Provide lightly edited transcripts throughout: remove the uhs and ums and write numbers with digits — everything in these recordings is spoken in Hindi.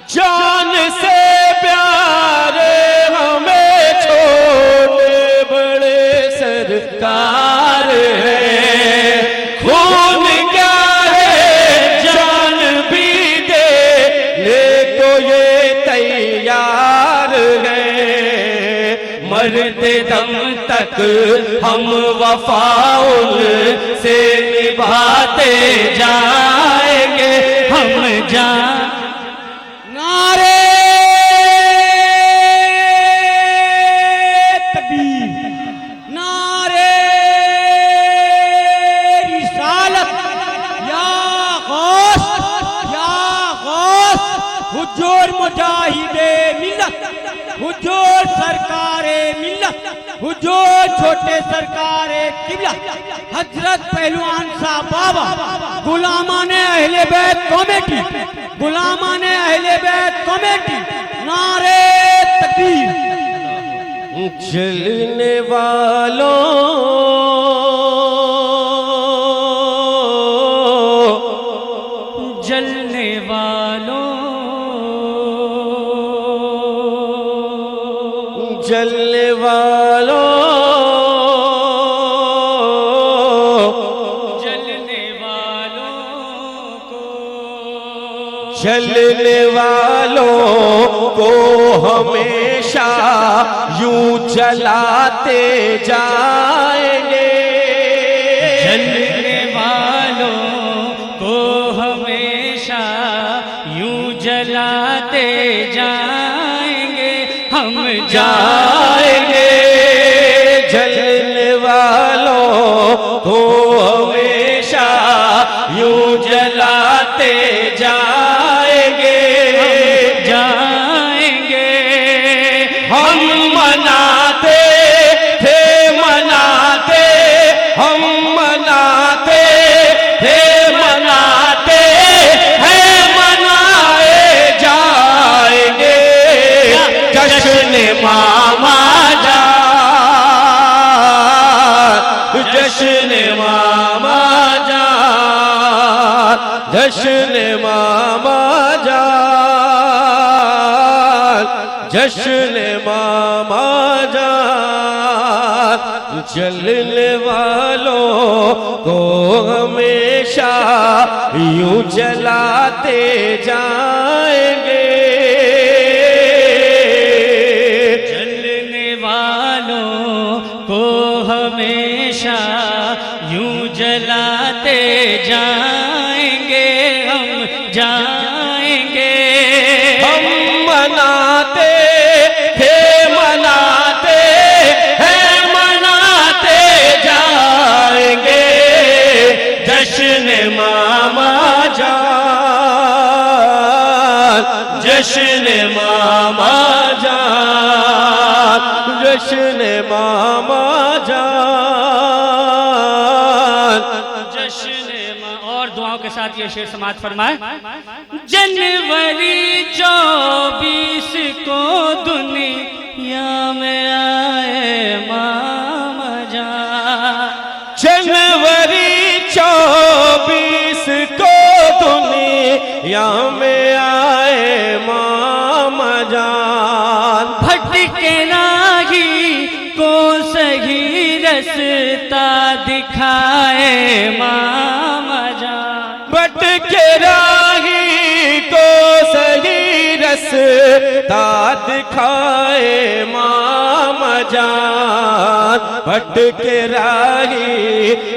जान से प्यारे हमें छोटे बड़े सरकार है। खून क्या है जान भी देने को ये तैयार है। मरते दम तक हम वफाउल से निभाते जाएंगे। हम जा नारे तकबीर, नारे रिसालत, या गौस हुजूर मुजाहिदे मिल्लत, हुजूर सरकारे मिल्लत, हुजूर छोटे सरकारे किबला, हजरत पहलवान साहब बाबा, गुलामाने अहले बैत कमेटी, गुलामाने अहले बैत कमेटी, नारे तकबीर। जलने वालों जलने वालों जलने वालों जलने वालों को जलने वालों को हमेशा यूं जलाते जाएंगे। जलने वालों को हमेशा यूं जलाते जाएंगे। हम जाएंगे जलने वालों को हमेशा यूं जलाते जाएंगे। जाएंगे हम मनाते थे मनाते, हम मनाते थे मनाते हैं, मनाए जाएंगे। जश्न मामा जान, जश्न मामा जान, जश्न मामा जान, जश्न मामा जान। जलने वालों को हमेशा यूं जलाते जाएंगे। जलने वालों को हमेशा यूं जलाते जाएंगे। हम जाएंगे हम मनाते थे मनाते हैं, मनाते जाएंगे। जश्न मामा जान, जश्न मामा जान, जश्न मामा जान। और दुआओं के साथ ये शेर समाज फरमाए। जनवरी 24 को दुनिया में आए मामा जान। जनवरी 24 को दुनिया में आए मामा जान। भटके राही को सही रास्ता दिखाए मामा जान। भटके राही को सही रास्ता दिखाए मामा जान। भटके राही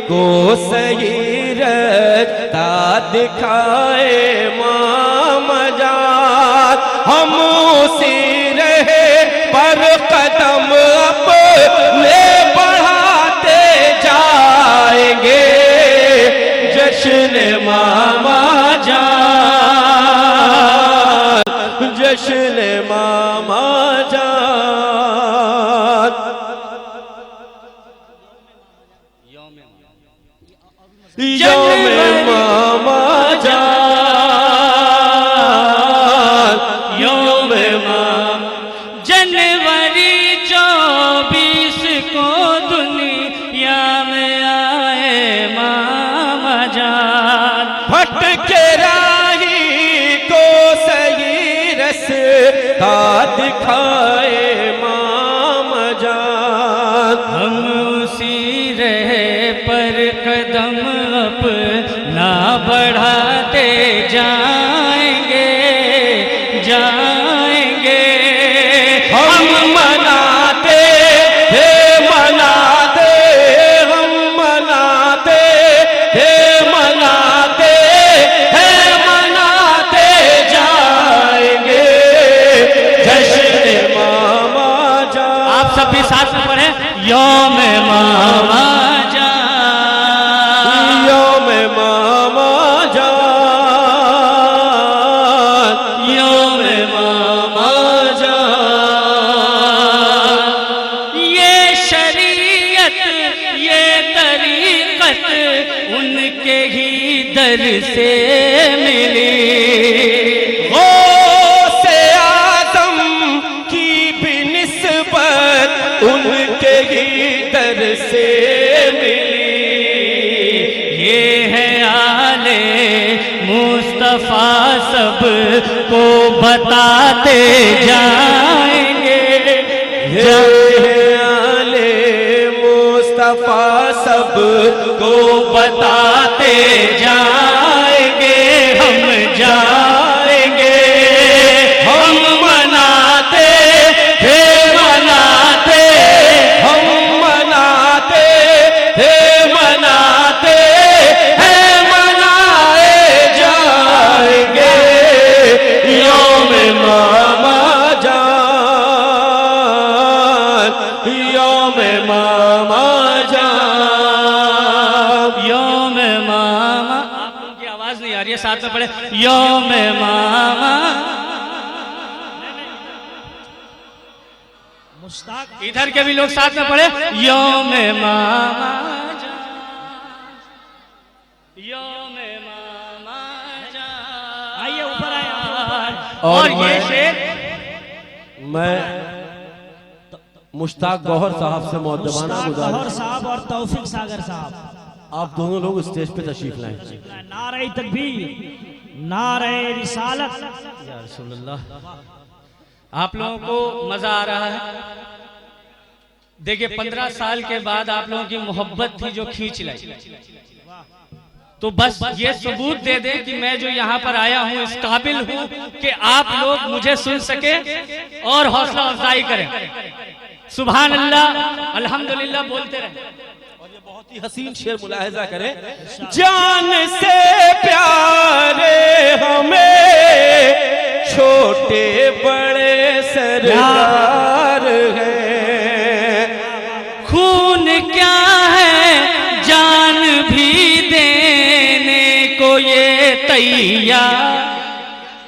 को सही रास्ता दिखाए मामा जान। हम उसी रहे पर कदम अपने बढ़ाते जाएंगे। जश्न मामा जान, जश्न मामा जान। यौम मामा जान, यौम मामा। जनवरी 24 को दुनिया में आए मामा जान। भटके राही को सही का दिखाए मामा जान। हम उसी रहे पर कदम अपना बढ़ाते जाएंगे जाएंगे। हम मनाते थे मनाते, हम मनाते थे मनाते हैं, मनाते जाएंगे जश्न मामा जान। आप सब भी साथ में पढ़े, यौम मामा जान, यौम मामा जान, यौम मामा जान। ये शरीयत ये तरीक़त उनके ही दर से मिली। गौसे आज़म की भी निस्बत उनके ही दर से मिली। ये है आले मुस्तफ़ा सब को बताते जाएंगे ये आले मुस्तफा सब को बताते जाएंगे। हम जाएंगे, हम मनाते थे मनाते, हम मनाते थे मनाते हैं, मनाए जाएंगे यौम मामा जान, यौम मामा जान। यौम मामा। आप लोगों की आवाज नहीं आ रही है, साथ में पढ़े, यौम मामा। मुश्ताक इधर के भी लोग साथ में पढ़े, यौम मामा जान, यौम मामा जान। आइए ऊपर आइए, आप ऊपर आइए। और और ये मैं- शेर मैं मुश्ताक गौहर साहब से मुअद्दबाना मुश्ताक गौहर गुजारिश, साहब और तौफीक सागर साहब, आप दोनों लोग स्टेज पे तशरीफ लाएं। नारे तकबीर, नारे रिसालत। या रसूलल्लाह। आप लोगों को मजा आ रहा है? देखिए 15 साल के बाद आप लोगों की मोहब्बत थी जो खींच लाई, तो बस ये सबूत दे दे कि मैं जो यहाँ पर आया हूँ इस काबिल हूँ कि आप लोग मुझे सुन सके और हौसला अफजाई करें। सुभान अल्लाह अल्हम्दुलिल्लाह बोलते रहे। और ये बहुत ही हसीन शेर मुलाहिजा करें। जान से प्यारे हमें छोटे बड़े सरदार हैं। खून क्या है जान भी देने को ये तैयार।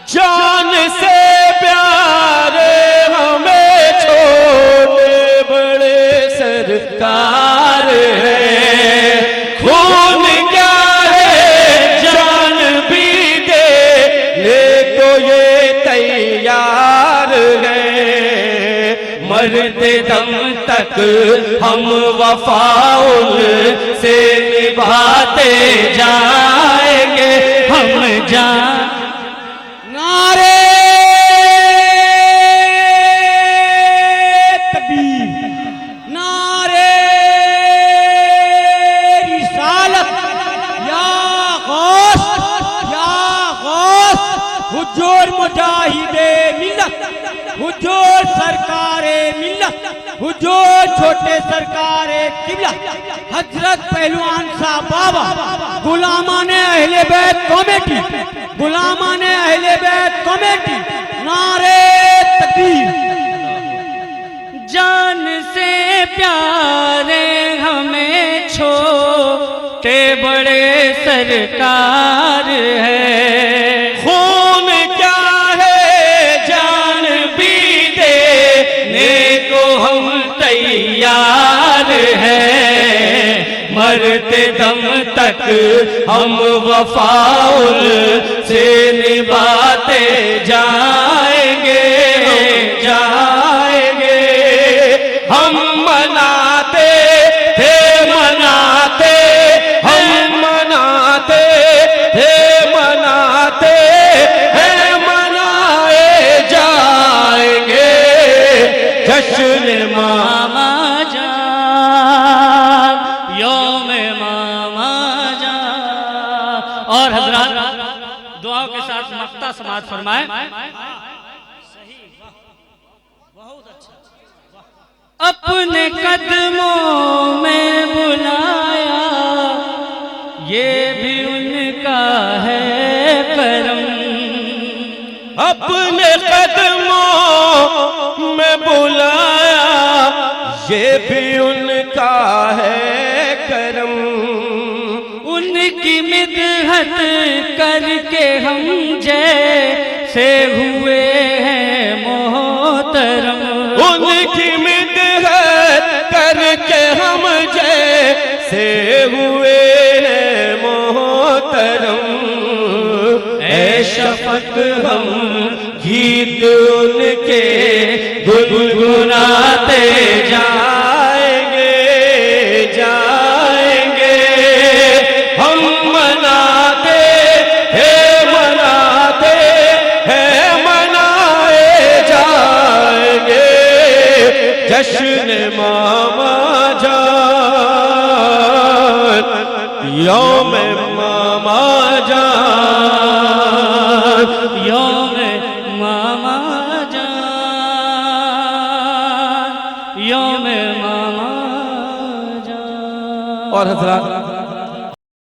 जान से प्यारे हमें छोटे बड़े सरकार हैं। खून क्या है जान भी देने को ये तैयार है। मरते दम तक हम वफाउल से निभाते जाएंगे। हम जान नारे तकबीर, नारे रिसालत। या गौस, या गौस, हुजूर मुजाहिदे मिल्लत, हुजूर सरकारे मिल्लत, हुजूर छोटे सरकारे किबला, हजरत पहलवान साहब बाबा, गुलामाने अहले बैत कमेटी, गुलामाने अहले बैत कमेटी। नारे तकबीर। जान से प्यारे हमें छोटे बड़े सरकार है। खून क्या है जान भी देने को हम तैयार हैं। मरते दम तक हम वफाउल से निभाते जाएंगे जाएंगे। हम मनाते थे मनाते, हम मनाते थे मनाते हैं, मनाए जा समाज फरमाए। अपने कदमों में बुलाया, ये भी उनका है करम। अपने कदमों में बुलाया, ये भी उनका है करम। उनकी मिदहत करके हम जैसे हुए हैं मोहतरम। उनकी मिदहत करके हम जैसे हुए हैं मोहतरम। ऐ शफक हम गीत उनके गुनगुनाते जाएंगे जाएंगे। हम मनाते हैं मनाए जाएंगे। जश्न मामा जान, यौम मामा जान, यौम मामा जान, यौम मामा जान। और हजरात